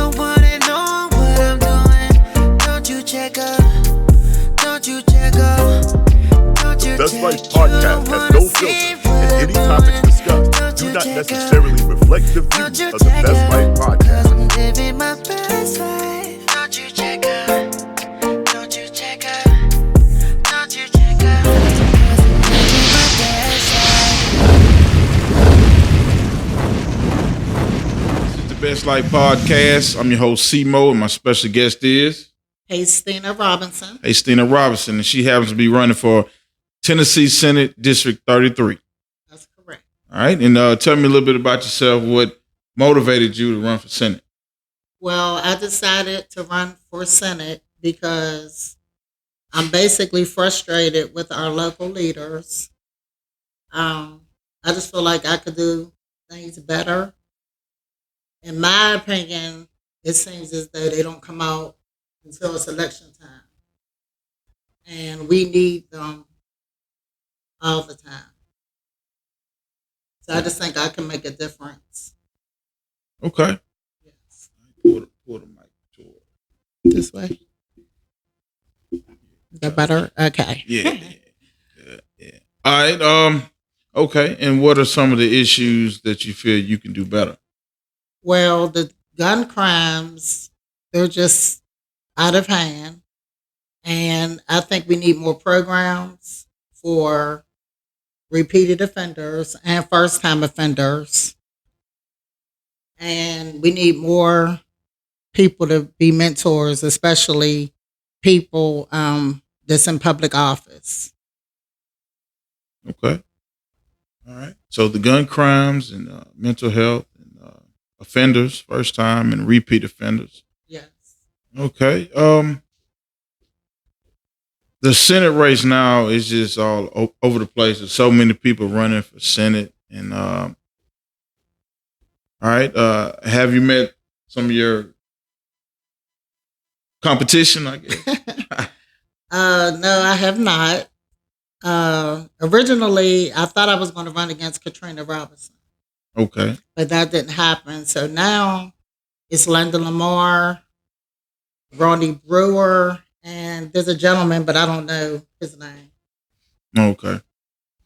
don't wanna know what I'm doing. Don't you check up. Don't you check up. Don't you Best check Life podcast has no filter, and any topics discussed do not necessarily reflect the views of the Best Life podcast. I'm living my best life. Don't you check up. Don't you check up. Don't you check up. 'Cause I'm living my best life. This is the Best Life podcast. I'm your host, Seymo, and my special guest is Hastina Robinson. Hastina Robinson, and she happens to be running for Tennessee Senate District 33. That's correct. All right, and tell me a little bit about yourself. What motivated you to run for Senate? Well, I decided to run for Senate because I'm basically frustrated with our local leaders. I just feel like I could do things better. In my opinion, it seems as though they don't come out until it's election time. And we need them all the time. So I just think I can make a difference. Okay. Yes. Pull the mic toward. This way. Is that better? Okay. Yeah. All right. Okay. And what are some of the issues that you feel you can do better? Well, the gun crimes, they're just out of hand. And I think we need more programs for repeated offenders and first time offenders. And we need more people to be mentors, especially people that's in public office. Okay. All right. So the gun crimes and mental health and offenders, first time and repeat offenders. Yes. Okay. The Senate race now is just all over the place. There's so many people running for Senate. And all right. Have you met some of your competition, I guess? No, I have not. Originally, I thought I was going to run against Katrina Robinson, Okay. but that didn't happen. So now it's Linda Lamar, Ronnie Brewer, and there's a gentleman, but I don't know his name. Okay.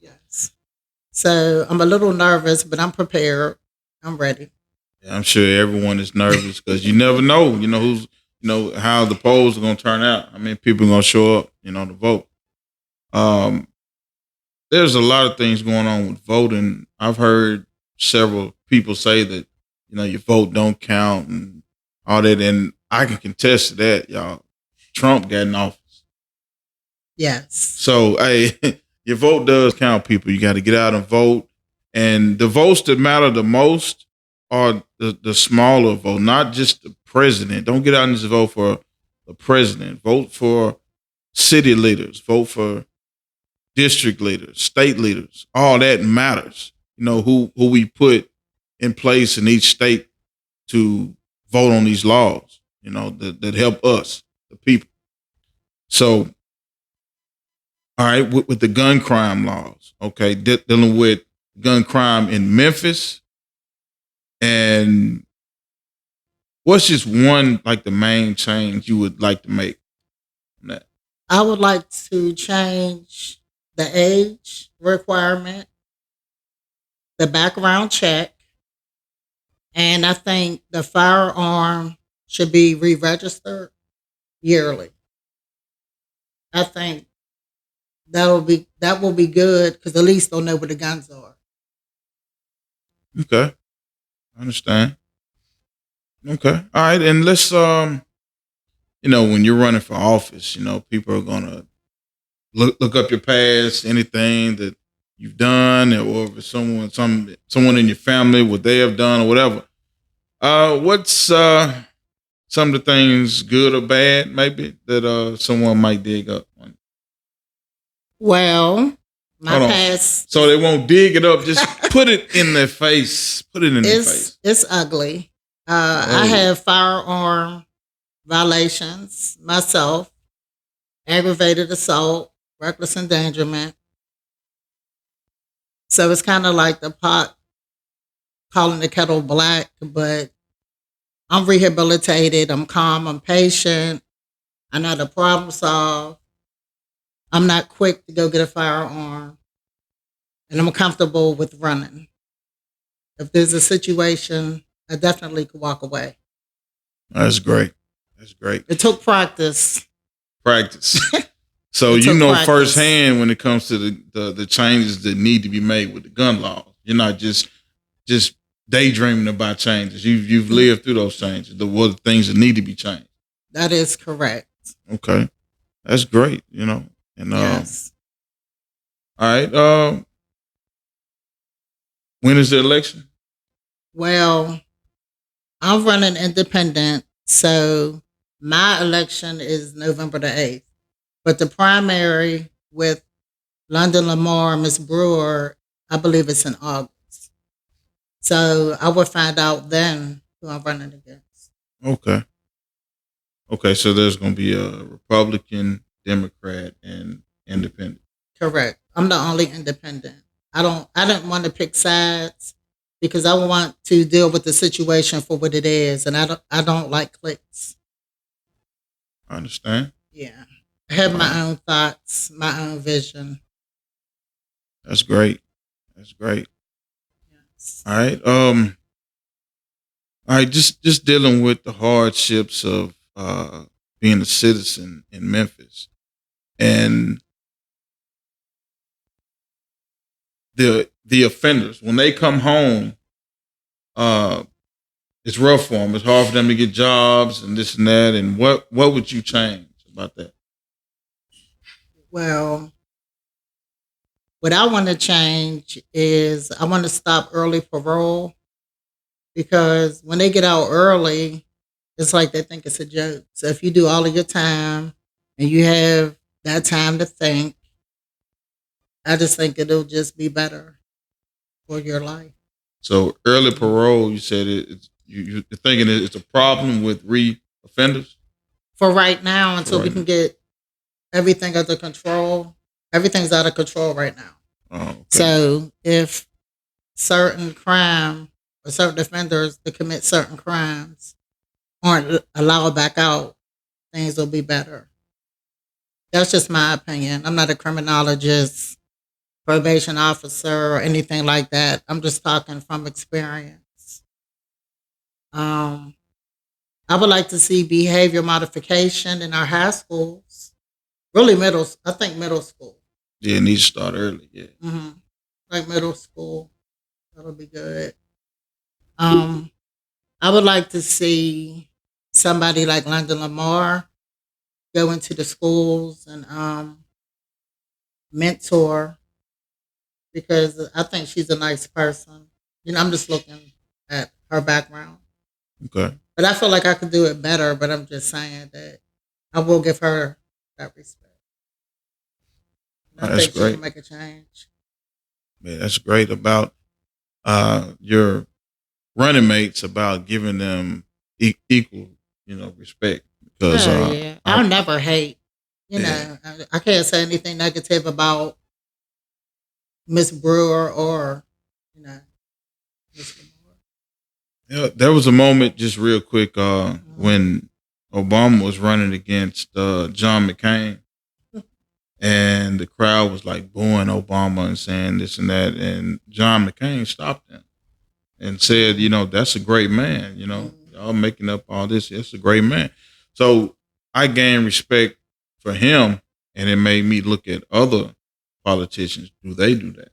Yes. So I'm a little nervous, but I'm prepared. I'm ready. Yeah, I'm sure everyone is nervous because you never know, how the polls are going to turn out. I mean, people are going to show up, to vote. There's a lot of things going on with voting. I've heard several people say that, your vote don't count and all that. And I can contest to that, y'all. Trump got in office. Yes. So, hey, your vote does count, people. You got to get out and vote. And the votes that matter the most are the smaller vote, not just the president. Don't get out and just vote for the president. Vote for city leaders. Vote for district leaders, state leaders. All that matters. Who we put in place in each state to vote on these laws, that help us, the people. So, all right, with the gun crime laws, okay, dealing with gun crime in Memphis. And what's just one, like the main change you would like to make on that? I would like to change the age requirement, the background check, and I think the firearm should be re-registered yearly. I think that will be good because at least they'll know where the guns are. Okay. I understand. Okay. All right. And let's, when you're running for office, people are going to look up your past, anything that you've done, or if it's someone in your family, what they have done or whatever. What's some of the things, good or bad, maybe, that someone might dig up on? Well, my past. So they won't dig it up. Just put it in their face. Put it in their face. It's ugly. I have firearm violations myself, aggravated assault, reckless endangerment. So it's kind of like the pot calling the kettle black, but I'm rehabilitated. I'm calm. I'm patient. I know how to problem solve. I'm not quick to go get a firearm, and I'm comfortable with running. If there's a situation, I definitely could walk away. That's great. That's great. It took practice. Practice. So It you took know practice. firsthand when it comes to the changes that need to be made with the gun laws. You're not just daydreaming about changes. You've lived through those changes. The things that need to be changed. That is correct. Okay, that's great. You know, and Yes. all right. When is the election? Well, I'm running independent, so my election is November the 8th. But the primary with London Lamar, Miss Brewer, I believe it's in August. So I will find out then who I'm running against. Okay. Okay, so there's going to be a Republican, Democrat, and Independent. Correct. I'm the only independent. I didn't want to pick sides because I want to deal with the situation for what it is, and I don't like clicks. I understand. Yeah. I have my own thoughts, my own vision. That's great. That's great. Yes. All right. All right. Just dealing with the hardships of being a citizen in Memphis, and the offenders when they come home. It's rough for them. It's hard for them to get jobs and this and that. And what would you change about that? Well, what I want to change is I want to stop early parole because when they get out early, it's like they think it's a joke. So if you do all of your time and you have that time to think, I just think it'll just be better for your life. So early parole, you said you're thinking it's a problem with re-offenders? For right now, until Right we now. can get everything under control, everything's out of control right now. Oh, okay. So if certain crime or certain offenders that commit certain crimes aren't allowed back out, things will be better. That's just my opinion. I'm not a criminologist, probation officer, or anything like that. I'm just talking from experience. I would like to see behavior modification in our high schools. Really, I think middle school. Yeah, it needs to start early. Yeah. Mm-hmm. Like middle school. That'll be good. I would like to see somebody like London Lamar go into the schools and mentor because I think she's a nice person. You know, I'm just looking at her background. Okay. But I feel like I could do it better, but I'm just saying that I will give her that respect. I That's think she great. can make a change. Man, that's great about your running mates about giving them equal, respect. Because Oh, yeah. I'll never hate. You know, I can't say anything negative about Miss Brewer or, you know, Miss Lamar. yeah, there was a moment just real quick when Obama was running against John McCain, and the crowd was like booing Obama and saying this and that, and John McCain stopped him and said, that's a great man. Y'all making up all this. It's a great man. So I gained respect for him, and it made me look at other politicians. Do they do that?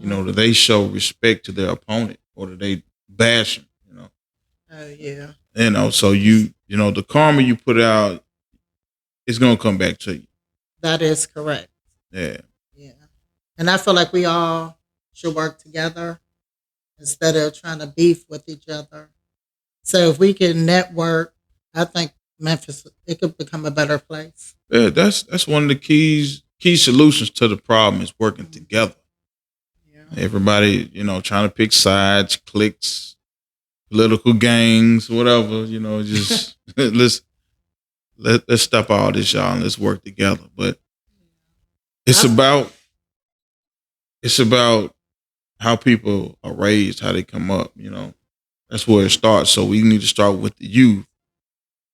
Do they show respect to their opponent, or do they bash him? Oh, yeah. So the karma you put out is gonna come back to you. That is correct. Yeah. Yeah. And I feel like we all should work together instead of trying to beef with each other. So if we can network, I think Memphis, it could become a better place. Yeah, that's one of the key solutions to the problem is working together. Yeah. Everybody, trying to pick sides, cliques, political gangs, whatever, just let's stop all this, y'all, and let's work together. But it's about how people are raised, how they come up, That's where it starts. So we need to start with the youth,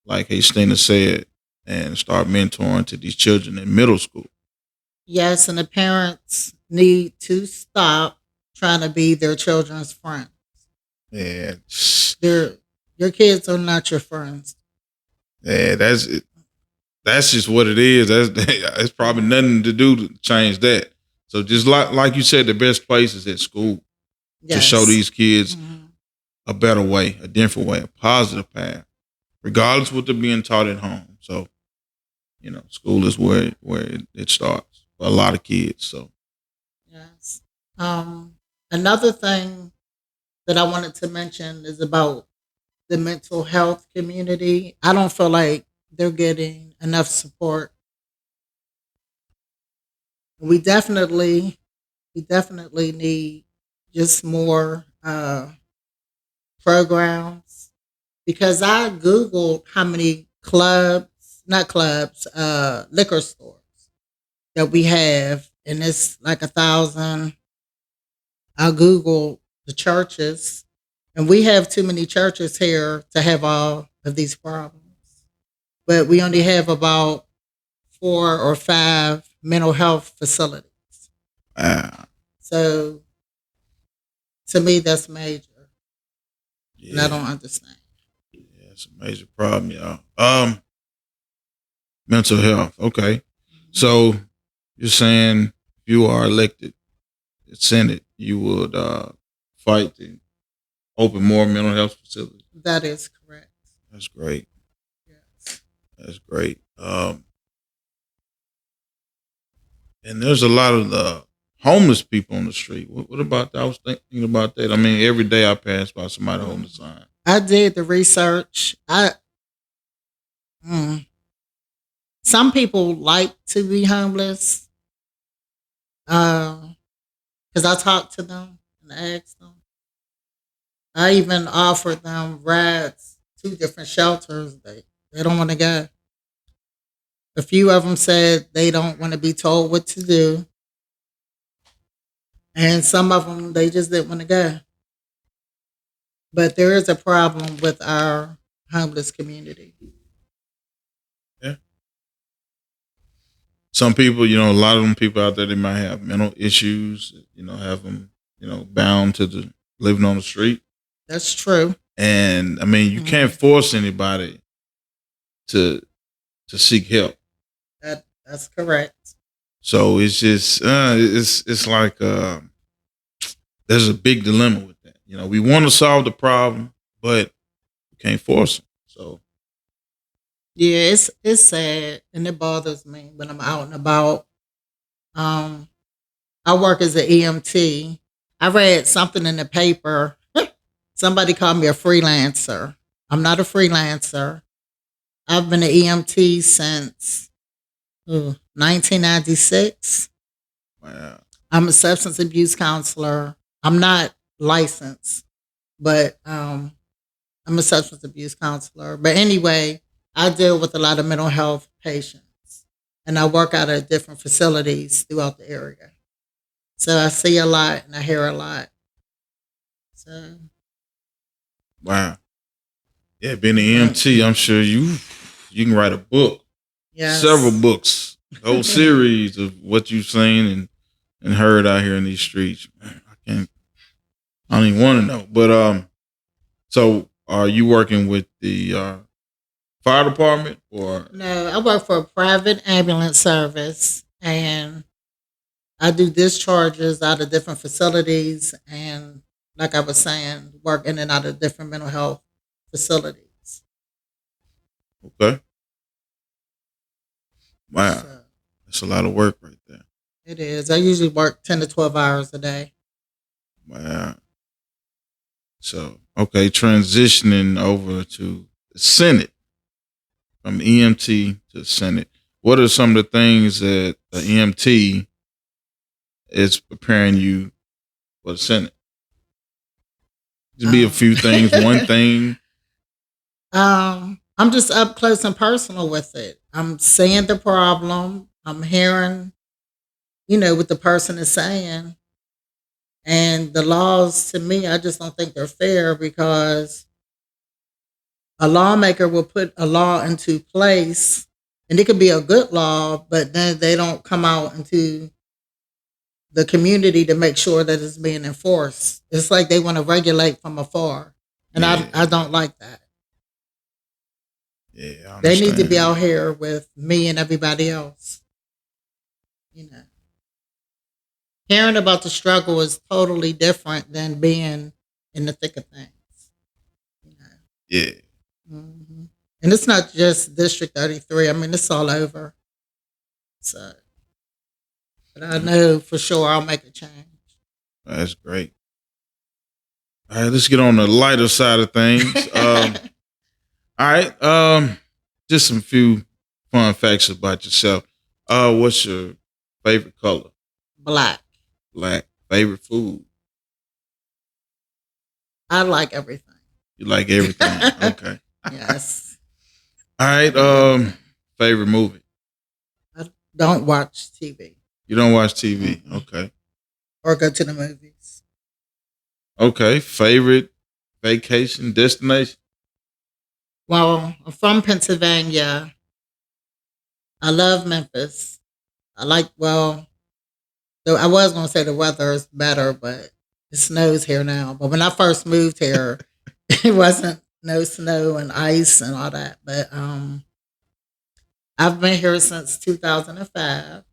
like Hastina said, and start mentoring to these children in middle school. Yes, and the parents need to stop trying to be their children's friend. Yeah, Your kids are not your friends. yeah, that's it. That's just what it is. That's probably nothing to do to change that. So just like you said, the best place is at school to show Yes. these kids Mhm. a better way, a different way, a positive path, regardless of what they're being taught at home. So, school is where it starts for a lot of kids. So, Yes. Another thing that I wanted to mention is about the mental health community. I don't feel like they're getting enough support. We definitely, we definitely need just more programs because I googled how many not clubs, liquor stores that we have, and it's like 1,000. I googled the churches, and we have too many churches here to have all of these problems. But we only have about 4 or 5 mental health facilities. uh, So to me, that's major, and I yeah, don't understand. yeah, it's a major problem, y'all. Mental health. Okay, so you're saying if you are elected to Senate, you would fight to open more mental health facilities. That is correct. That's great. Yes. That's great. And there's a lot of homeless people on the street. What about that? I was thinking about that. I mean, every day I pass by somebody holding a sign. I did the research. Mm, some people like to be homeless because I talked to them and asked them. I even offered them rides to different shelters. They don't want to go. A few of them said they don't want to be told what to do, and some of them they just didn't want to go. But there is a problem with our homeless community. Yeah. Some people, a lot of them people out there, they might have mental issues, have them, bound to the living on the street. That's true. And I mean, you can't force anybody to seek help. That's correct. So it's just, it's like, there's a big dilemma with that. We want to solve the problem, but you can't force them. So, Yeah, it's sad and it bothers me when I'm out and about. Um, I work as an EMT. I read something in the paper. Somebody called me a freelancer. I'm not a freelancer. I've been an EMT since 1996. wow. I'm a substance abuse counselor. I'm not licensed, but I'm a substance abuse counselor. But anyway, I deal with a lot of mental health patients, and I work out at different facilities throughout the area. So I see a lot and I hear a lot. So Wow. Yeah, being an EMT, I'm sure you can write a book, yes, several books, a whole series of what you've seen and heard out here in these streets. Man, I don't even want to know. But so are you working with the fire department or No, I work for a private ambulance service, and I do discharges out of different facilities, and like I was saying, work in and out of different mental health facilities. okay? Wow, So that's a lot of work right there. it is. I usually work 10 to 12 hours a day. Wow. So okay, transitioning over to the Senate from EMT to Senate. What are some of the things that the EMT is preparing you for the Senate? To be a few things. One thing. I'm just up close and personal with it. I'm seeing the problem. I'm hearing, what the person is saying, And the laws, to me, I just don't think they're fair because a lawmaker will put a law into place and it could be a good law, but then they don't come out into the community to make sure that it's being enforced. It's like they want to regulate from afar. And Yeah. I don't like that. Yeah, I They need to understand. be out here with me and everybody else. You know, hearing about the struggle is totally different than being in the thick of things. You know? Yeah. hmm And it's not just District 33. I mean, it's all over. So, but I know for sure I'll make a change. That's great. All right, let's get on the lighter side of things. All right. Just some few fun facts about yourself. What's your favorite color? Black. Black. Favorite food? I like everything. You like everything. Okay. Yes. All right. Favorite movie? I don't watch TV You don't watch TV. Mm-mm. Okay. or go to the movies. Okay. Favorite vacation destination? Well, I'm from Pennsylvania. I love Memphis. I like, well, though I was going to say the weather is better, but it snows here now. But when I first moved here, it wasn't no snow and ice and all that. But I've been here since 2005.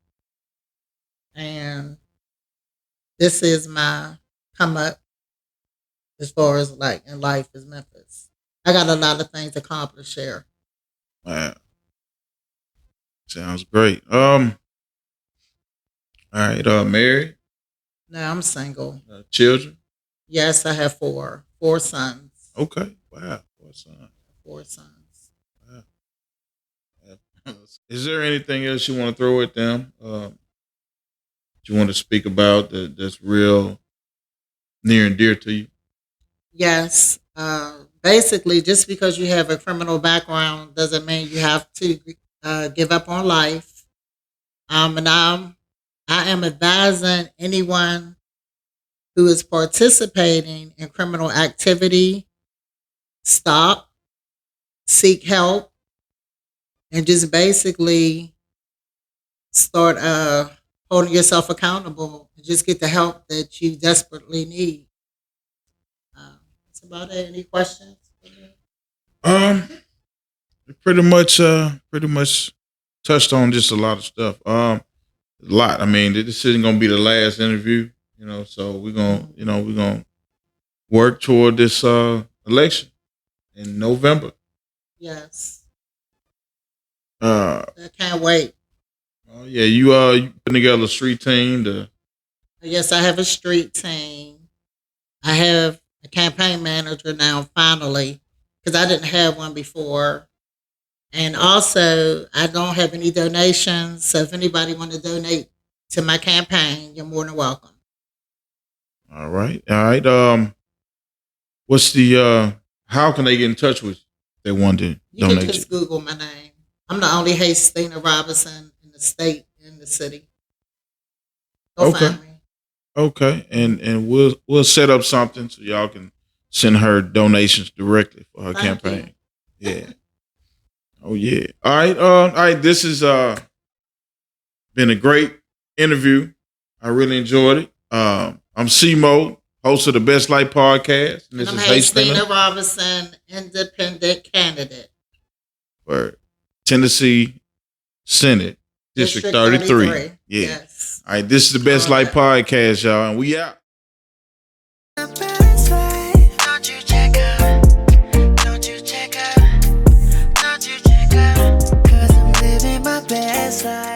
And this is my come up as far as like in life is Memphis. I got a lot of things accomplished here. Wow. Sounds great. All right. Married? Now I'm single. Children? Yes, I have four sons. Okay. Wow. What's up? Four sons. Wow. Is there anything else you want to throw at them? You want to speak about that's real near and dear to you? Yes. Basically, just because you have a criminal background doesn't mean you have to give up on life. And I am advising anyone who is participating in criminal activity, stop, seek help, and just basically start holding yourself accountable and just get the help that you desperately need. That's about it. Any questions? Um, pretty much touched on just a lot of stuff. A lot. I mean, this isn't gonna be the last interview, so we're gonna work toward this election in November. Yes. Uh, I can't wait. oh yeah, you putting together a street team to Yes, I have a street team. I have a campaign manager now, finally, because I didn't have one before. And also, I don't have any donations. So if anybody want to donate to my campaign, you're more than welcome. all right. What's the how can they get in touch with you if they want to You can donate just Google my name. I'm the only Hastina Robinson in the state, in the city. Go Okay. find me. Okay, and we'll set up something so y'all can send her donations directly for her Thank campaign. Yeah. Oh yeah. All right. This has been a great interview. I really enjoyed it. I'm seymo, host of the Best Life podcast, and And this I'm is Hastina Hastina Robinson, independent candidate. for Tennessee Senate District 33. Yeah. Yes. All right. This is the Best All Life right. podcast, y'all, and we out. My best life. Don't you check out? Don't you check out? Don't you check out? 'Cause I'm living my best life.